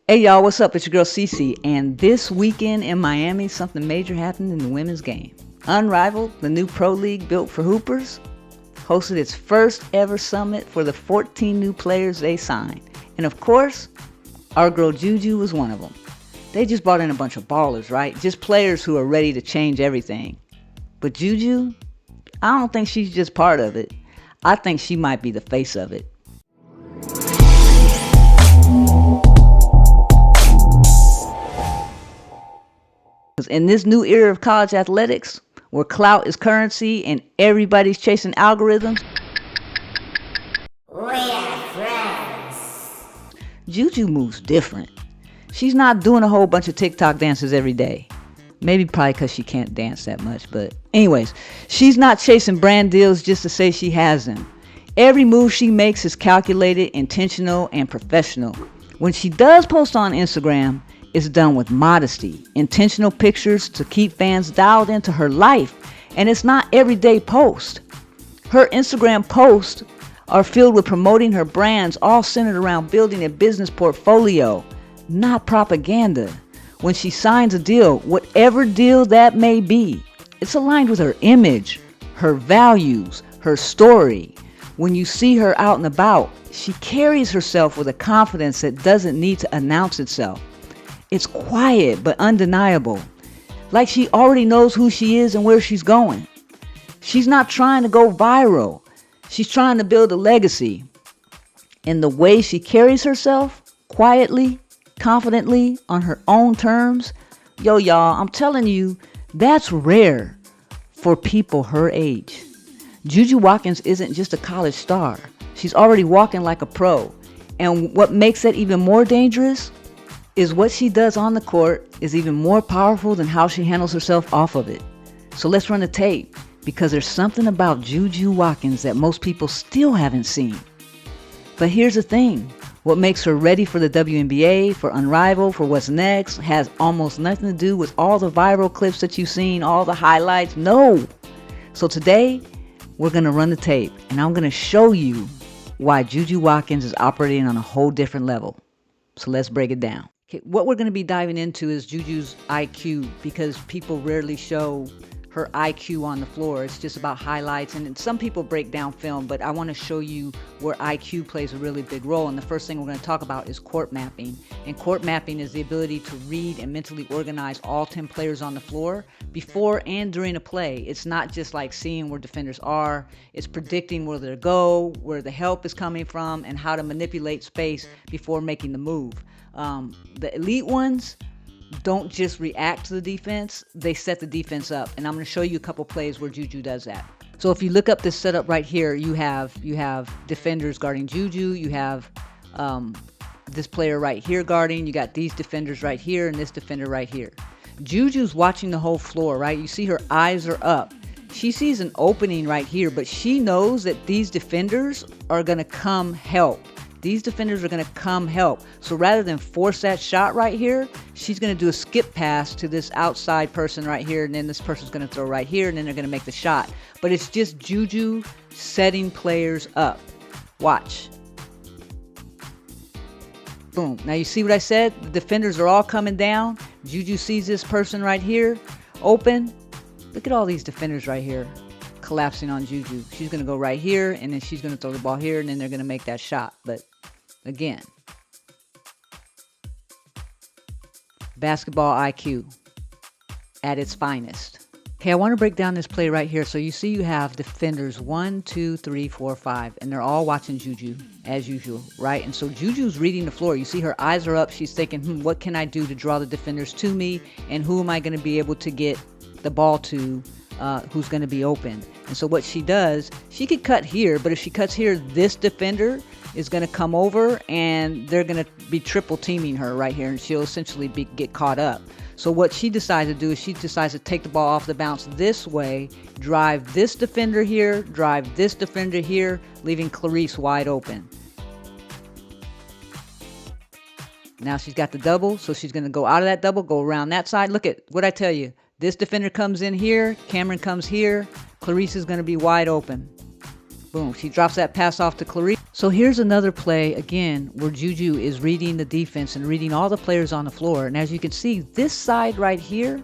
Hey y'all, what's up? It's your girl Cece, and this weekend in Miami, something major happened in the women's game. Unrivaled, the new pro league built for hoopers, hosted its first ever summit for the 14 new players they signed. And of course, our girl Juju was one of them. They just brought in a bunch of ballers, right? Just players who are ready to change everything. But Juju, I don't think she's just part of it. I think she might be the face of it. In this new era of college athletics, where clout is currency and everybody's chasing algorithms, we are friends. Juju moves different. She's not doing a whole bunch of TikTok dances every day. Maybe probably because she can't dance that much. But anyways, she's not chasing brand deals just to say she has them. Every move she makes is calculated, intentional, and professional. When she does post on Instagram, it's done with modesty, intentional pictures to keep fans dialed into her life, and it's not everyday post. Her Instagram posts are filled with promoting her brands, all centered around building a business portfolio, not propaganda. When she signs a deal, whatever deal that may be, it's aligned with her image, her values, her story. When you see her out and about, she carries herself with a confidence that doesn't need to announce itself. It's quiet but undeniable, like she already knows who she is and where she's going. She's not trying to go viral. She's trying to build a legacy. And the way she carries herself, quietly, confidently, on her own terms, y'all, I'm telling you, that's rare for people her age. Juju Watkins isn't just a college star. She's already walking like a pro. And what makes that even more dangerous is what she does on the court is even more powerful than how she handles herself off of it. So let's run the tape, because there's something about Juju Watkins that most people still haven't seen. But here's the thing. What makes her ready for the WNBA, for Unrivaled, for what's next, has almost nothing to do with all the viral clips that you've seen, all the highlights. No. So today, we're going to run the tape, and I'm going to show you why Juju Watkins is operating on a whole different level. So let's break it down. Okay, what we're going to be diving into is Juju's IQ, because people rarely show her IQ on the floor. It's just about highlights, and some people break down film, but I want to show you where IQ plays a really big role. And the first thing we're going to talk about is court mapping. And court mapping is the ability to read and mentally organize all 10 players on the floor before and during a play. It's not just like seeing where defenders are. It's predicting where they go, where the help is coming from, and how to manipulate space before making the move. The elite ones don't just react to the defense, they set the defense up. And I'm going to show you a couple plays where Juju does that. So if you look up this setup right here, you have defenders guarding Juju, you have this player right here guarding, you got these defenders right here and this defender right here. Juju's watching the whole floor, right? You see her eyes are up. She sees an opening right here, but she knows that these defenders are going to come help. These defenders are going to come help. So rather than force that shot right here, she's going to do a skip pass to this outside person right here, and then this person's going to throw right here, and then they're going to make the shot. But it's just Juju setting players up. Watch. Boom. Now you see what I said? The defenders are all coming down. Juju sees this person right here, open. Look at all these defenders right here collapsing on Juju. She's going to go right here, and then she's going to throw the ball here, and then they're going to make that shot. But again, basketball IQ at its finest. Okay, I want to break down this play right here. So you see you have defenders 1, 2, 3, 4, 5, and they're all watching Juju as usual, right? And so Juju's reading the floor. You see her eyes are up. She's thinking, what can I do to draw the defenders to me, and who am I going to be able to get the ball to, who's going to be open. And so what she does, she could cut here, but if she cuts here, this defender is going to come over and they're going to be triple teaming her right here, and she'll essentially get caught up. So what she decides to do is she decides to take the ball off the bounce this way, drive this defender here, drive this defender here, leaving Clarice wide open. Now she's got the double, so she's going to go out of that double, go around that side. Look at what I tell you. This defender comes in here, Cameron comes here, Clarice is going to be wide open. Boom. She drops that pass off to Clarice. So here's another play, again, where Juju is reading the defense and reading all the players on the floor. And as you can see, this side right here,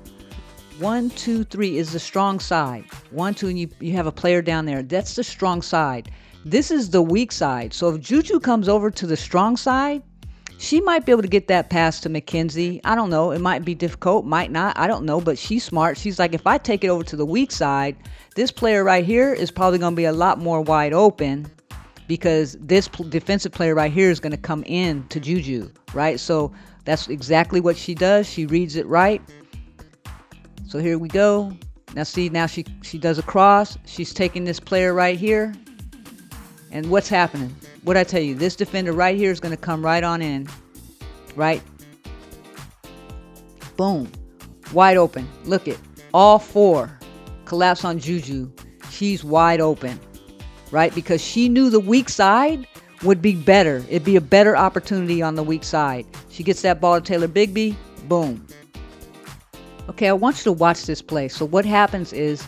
1, 2, 3 is the strong side. 1, 2, and you have a player down there. That's the strong side. This is the weak side. So if Juju comes over to the strong side, she might be able to get that pass to Mackenzie. I don't know. It might be difficult, might not. I don't know, but she's smart. She's like, if I take it over to the weak side, this player right here is probably going to be a lot more wide open because this defensive player right here is going to come in to Juju, right? So that's exactly what she does. She reads it right. So here we go. Now see, now she does a cross. She's taking this player right here. And what's happening? What'd I tell you? This defender right here is going to come right on in. Right? Boom. Wide open. Look it. All 4 collapse on Juju. She's wide open. Right? Because she knew the weak side would be better. It'd be a better opportunity on the weak side. She gets that ball to Taylor Bigby. Boom. Okay, I want you to watch this play. So what happens is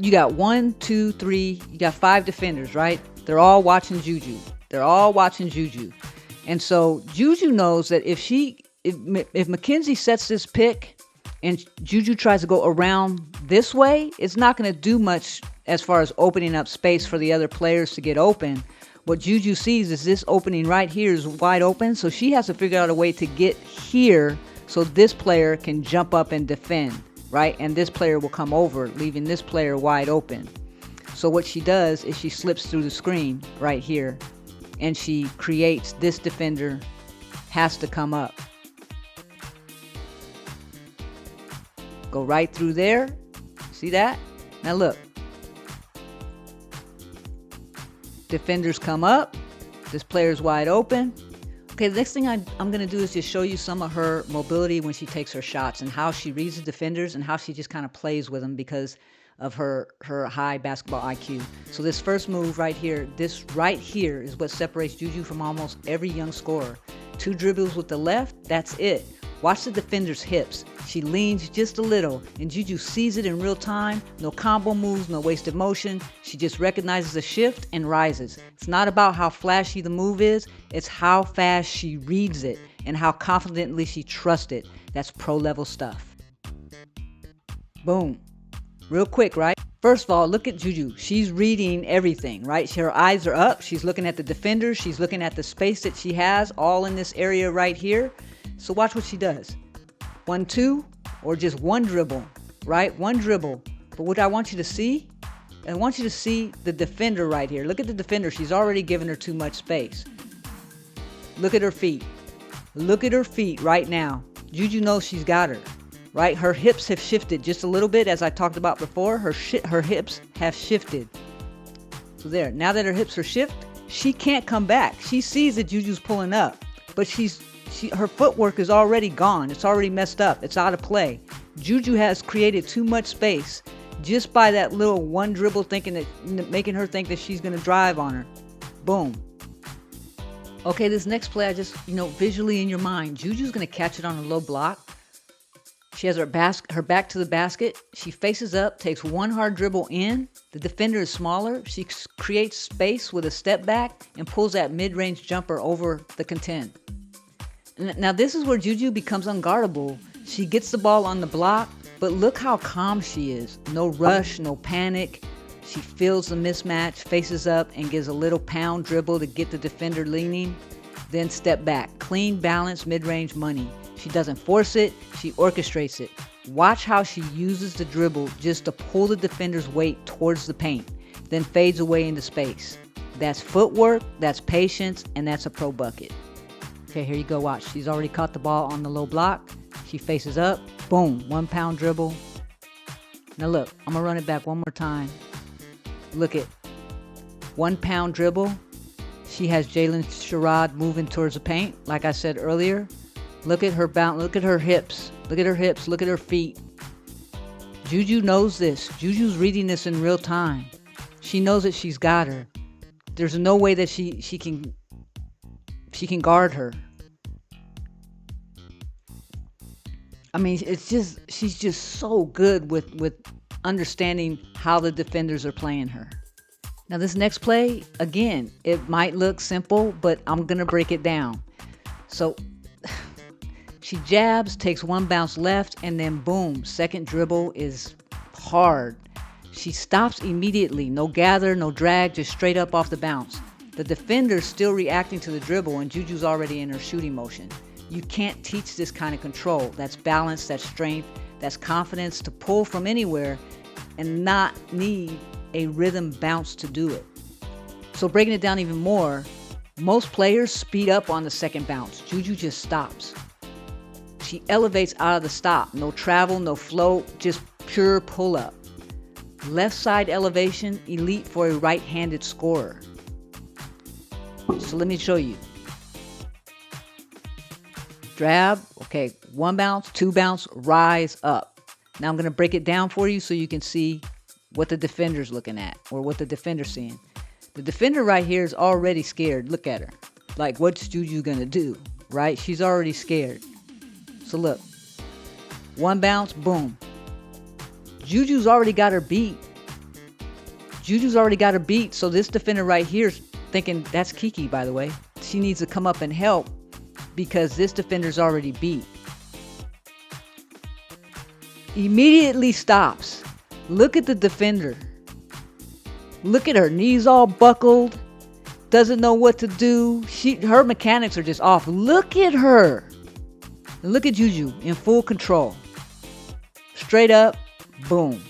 you got 1, 2, 3, you got 5 defenders, right? They're all watching Juju. They're all watching Juju. And so Juju knows that if Mackenzie sets this pick and Juju tries to go around this way, it's not going to do much as far as opening up space for the other players to get open. What Juju sees is this opening right here is wide open, so she has to figure out a way to get here so this player can jump up and defend, right? And this player will come over, leaving this player wide open. So what she does is she slips through the screen right here, and she creates this defender has to come up. Go right through there. See that? Now look. Defenders come up. This player's wide open. Okay, the next thing I'm going to do is just show you some of her mobility when she takes her shots and how she reads the defenders and how she just kind of plays with them because of her high basketball IQ. So this first move right here, this right here is what separates Juju from almost every young scorer. 2 dribbles with the left, that's it. Watch the defender's hips. She leans just a little, and Juju sees it in real time. No combo moves, no wasted motion. She just recognizes a shift and rises. It's not about how flashy the move is, it's how fast she reads it and how confidently she trusts it. That's pro-level stuff. Boom. Real quick, right? First of all, look at Juju. She's reading everything, right? Her eyes are up. She's looking at the defender. She's looking at the space that she has all in this area right here. So watch what she does. 1, 2, or just 1 dribble, right? 1 dribble. But what I want you to see, I want you to see the defender right here. Look at the defender. She's already given her too much space. Look at her feet. Look at her feet right now. Juju knows she's got her, right? Her hips have shifted just a little bit, as I talked about before. Her hips have shifted. So there. Now that her hips are shifted, she can't come back. She sees that Juju's pulling up, but her footwork is already gone. It's already messed up. It's out of play. Juju has created too much space just by that little 1 dribble, making her think that she's going to drive on her. Boom. Okay, this next play, I just, visually in your mind, Juju's going to catch it on a low block. She has her back to the basket. She faces up, takes 1 hard dribble in. The defender is smaller. She creates space with a step back and pulls that mid-range jumper over the contend. Now this is where Juju becomes unguardable. She gets the ball on the block, but look how calm she is. No rush, no panic. She feels the mismatch, faces up, and gives a little pound dribble to get the defender leaning. Then step back. Clean, balanced, mid-range money. She doesn't force it, she orchestrates it. Watch how she uses the dribble just to pull the defender's weight towards the paint, then fades away into space. That's footwork, that's patience, and that's a pro bucket. Okay, here you go, watch. She's already caught the ball on the low block. She faces up. Boom, 1 pound dribble. Now look, I'm going to run it back one more time. Look at 1 pound dribble. She has Jalen Sherrod moving towards the paint, like I said earlier. Look at her bounce. Look at her hips. Look at her hips. Look at her feet. Juju knows this. Juju's reading this in real time. She knows that she's got her. There's no way that she can guard her. I mean, she's just so good with understanding how the defenders are playing her. Now this next play, again, it might look simple, but I'm going to break it down. So she jabs, takes one bounce left, and then boom, second dribble is hard. She stops immediately. No gather, no drag, just straight up off the bounce. The defender's still reacting to the dribble, and Juju's already in her shooting motion. You can't teach this kind of control. That's balance, that's strength, that's confidence to pull from anywhere and not need a rhythm bounce to do it. So breaking it down even more, most players speed up on the second bounce. Juju just stops. She elevates out of the stop. No travel, no float, just pure pull up. Left side elevation, elite for a right-handed scorer. So let me show you. Drab, okay, one bounce, two bounce, rise up. Now I'm going to break it down for you so you can see what the defender's looking at or what the defender's seeing. The defender right here is already scared. Look at her. Like, what's Juju going to do, right? She's already scared. So look, one bounce, boom. Juju's already got her beat. Juju's already got her beat. So this defender right here is thinking, that's Kiki, by the way. She needs to come up and help because this defender's already beat. Immediately stops. Look at the defender. Look at her, knees all buckled. Doesn't know what to do. Her mechanics are just off. Look at her. And look at Juju in full control. Straight up, boom.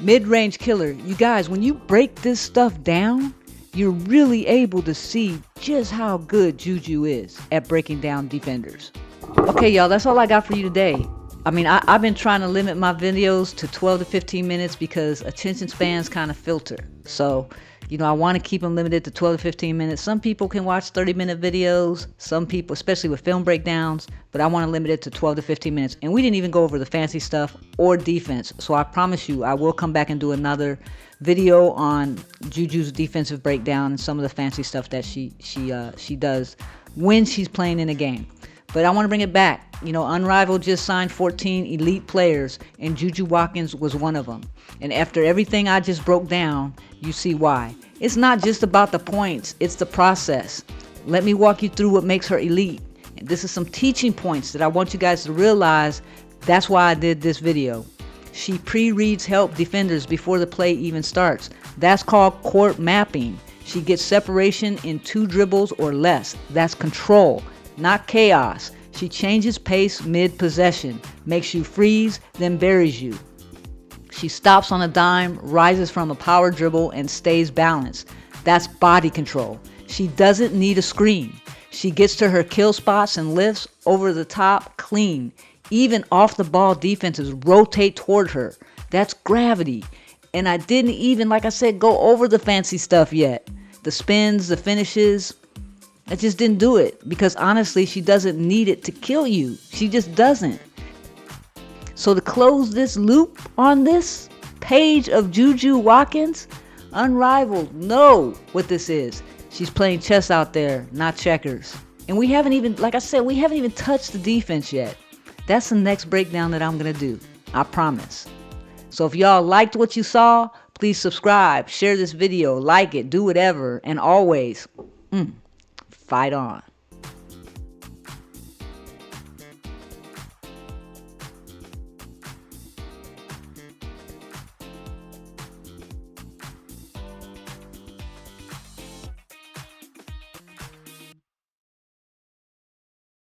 Mid-range killer. You guys, when you break this stuff down, you're really able to see just how good Juju is at breaking down defenders. Okay, y'all, that's all I got for you today. I mean, I've been trying to limit my videos to 12 to 15 minutes because attention spans kind of filter. So, you know, I want to keep them limited to 12 to 15 minutes. Some people can watch 30-minute videos. Some people, especially with film breakdowns, but I want to limit it to 12 to 15 minutes. And we didn't even go over the fancy stuff or defense. So I promise you, I will come back and do another video on Juju's defensive breakdown and some of the fancy stuff that she does when she's playing in a game. But I want to bring it back. You know, Unrivaled just signed 14 elite players, and Juju Watkins was one of them. And after everything I just broke down, you see why. It's not just about the points, it's the process. Let me walk you through what makes her elite. And this is some teaching points that I want you guys to realize. That's why I did this video. She pre-reads help defenders before the play even starts. That's called court mapping. She gets separation in 2 dribbles or less. That's control, not chaos. She changes pace mid-possession, makes you freeze, then buries you. She stops on a dime, rises from a power dribble, and stays balanced. That's body control. She doesn't need a screen. She gets to her kill spots and lifts over the top clean. Even off the ball defenses rotate toward her. That's gravity. And I didn't even, like I said, go over the fancy stuff yet. The spins, the finishes. I just didn't do it because honestly, she doesn't need it to kill you. She just doesn't. So to close this loop on this page of Juju Watkins, Unrivaled, know what this is. She's playing chess out there, not checkers. And we haven't even, like I said, we haven't even touched the defense yet. That's the next breakdown that I'm going to do. I promise. So if y'all liked what you saw, please subscribe, share this video, like it, do whatever, and always, fight on.